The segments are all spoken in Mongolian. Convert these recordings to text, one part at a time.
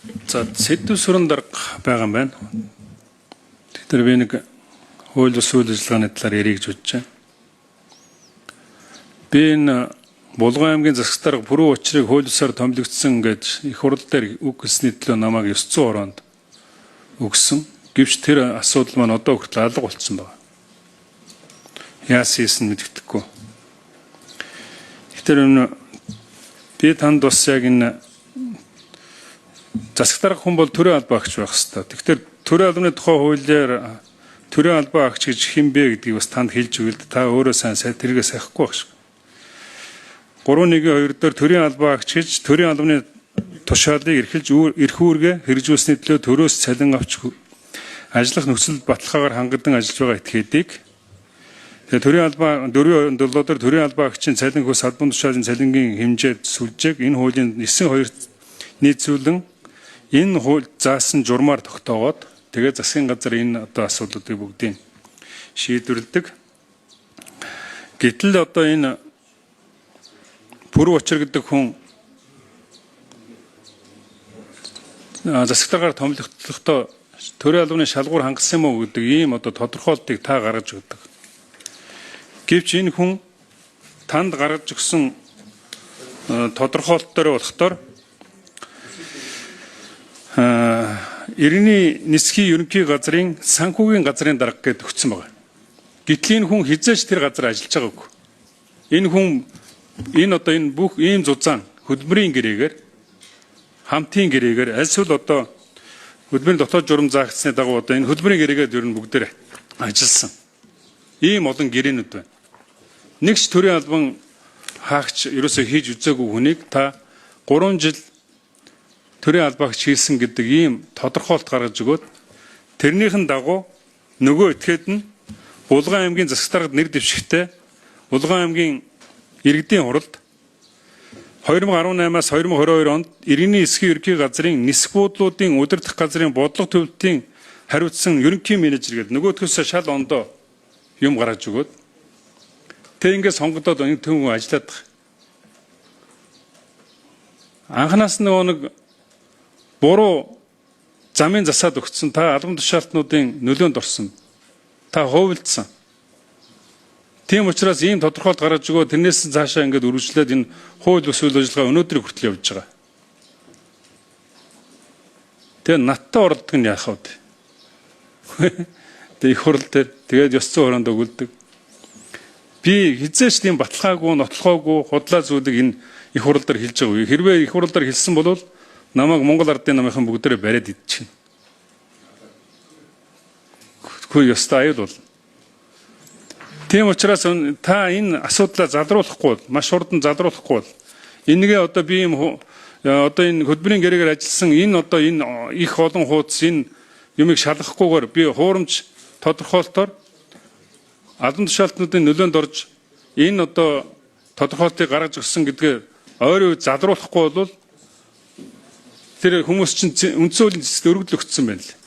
За сэдв сүрэн дарга байгаа юм байна. Тэгэхээр би нэг хууль бус үйл ажиллагааны талаар ярих гэж бодож байна. Би энэ Булган аймгийн засаг дарга пүрэв учрыг хууль бусаар томилогдсон гэж их хурл дээр үг хэлсний төлөө намайг 900 ороонд өгсөн. Гэвч тэр асуудал маань одоо хүртэл алга болцсон байна. Яасан юм мэддэхгүй. Тэгэхээр би танд бас яг энэ засаг дарга хүн бол төрийн албаа агч байх хэрэгтэй. Тэгэхээр төрийн албаны тухай хуулиар төрийн албаа агч гэж хэн бэ гэдгийг бас танд хэлж өгөл та өөрөө сайн тэргээ сайхгүй байх шиг. 3.1.2 дээр төрийн албаа агч гэж төрийн албаны тушаалыг эрх үүргээ хэрэгжүүлсний төлөө төрөөс цалин авч ажиллах нөхцөл баталгаагаар хангадан ажиллаж байгаа этгээдийг төрийн албаа 4.7 дээр төрийн албаа агчийн цалин хөөс албан тушаалын цалингийн хэмжээ сүлжээг энэ хуулийн 9.2 нийцүүлэн энэ хууль заасан журмаар тогтоогоод тэгээ засгийн газар энэ одоо асуудлуудыг бүгдийг шийдвэрлэдэг. Гэтэл одоо энэ пүрэв учир гэдэг хүн засаг даргаар томилогдохдоо төрийн албаны шалгуур хангасан юм уу гэдэг ийм одоо тодорхойлтыг та гаргаж өгдөг. Гэвч энэ хүн танд гаргаж өгсөн тодорхойлолтоор болохоор Иргэний нисхийн ерөнхий газрын санхүүгийн газрын дарга гэдээ өгсөн байна. Гэтэл энэ хүн хизээч тэр газар ажиллаж байгаагүй. Энэ хүн энэ бүх ийм зузаан хөдөлмөрийн гэрээгээр хамтын гэрээгээр альсвал одоо хөдөлмөрийн дотоод журам заагдсны дагуу одоо энэ хөдөлмөрийн гэрээгээд ер нь бүгдээр ажилласан. Ийм олон гэрээнүүд байна. Нэгч төрийн албан хаагч ерөөсөө хийж үзээгүй хүнийг та 3 жил төрийн албаагч хийсэн гэдэг ийм тодорхойлт гаргаж өгөөд тэрнийхэн дагуу нөгөө этгээд нь Булган аймгийн засаг даргад нэр дэвшигтэй Булган аймгийн иргэдийн хуралд 2018-аас 2022 онд Иргэний эсхийн ерөнхий газрын нисэх буудлуудын удирдах газрын бодлого төвлөлтийн хариуцсан ерөнхий менежер гэдэг нөгөөдгөөсөө шал ондоо юм гаргаж өгөөд тэг ингээд сонгогдоод энэ хүн ажиллаад байгаа. Анханаас нөгөө нэг буруу замын засаад өгсөн та албан тушаалтнуудын нөлөөнд орсон. Та хувилдсан. Тийм учраас ийм тодорхойлт гаргаж өгөө тэрнээс цаашаа ингээд үргэлжлээд энэ хууль бус үйл ажиллагаа өнөөдрийг хүртэл явж байгаа. Тэгээ надтай оролдог нь яах вэ? Тэгээ их хурл дээр тэгээд ёс зүйн хороонд өгүүлдэг. Би хизээч тийм баталгаагүй, нотлохоогүй, худлаа зүйлийг энэ их хурл дээр хэлж байгаа. Хэрвээ их хурл дээр хэлсэн бол намайг Монгол Ардын намынхан бүгдээрээ бариад идчихнэ. Хөөе ёстой аюул бол. Тийм учраас та энэ асуудлаа залруулахгүй, маш хурдан залруулахгүй бол энэгээ одоо би ийм одоо энэ хөдөлмөрийн гэрээгээр ажилласан энэ одоо энэ их олон хуудас энэ юмыг шалгахгүйгээр би хуурамч тодорхойлолтоор албан тушаалтнуудын нөлөөнд орж энэ одоо тодорхойлтыг гаргаж өгсөн гэдгээ ойрын үед залруулахгүй бол тэр хүмүүс чинь үндсэн хуулийн зэцэд өргөдлөгдсөн байна лээ.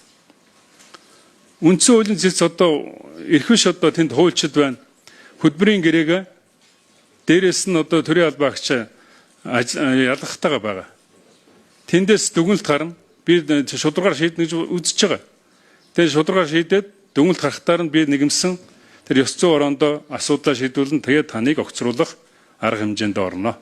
Үндсэн хуулийн зэцэд одоо эрхвиш одоо тэнд хуульчид байна. Хөдөлмөрийн гэрээгээ дээрээс нь одоо төрийн албаа агч ялгахтайгаа байгаа. Тэндээс дүгнэлт гарна. Би шударгаар шийднэ гэж үзэж байгаа. Тэгээд шударгаар шийдээд дүгнэлт гаргахтаар нь би нэгэмсэн тэр ёс зүйн ороондоо асуудлаа шийдвэрлэн тэгээд таныг огцруулах арга хэмжээнд орно.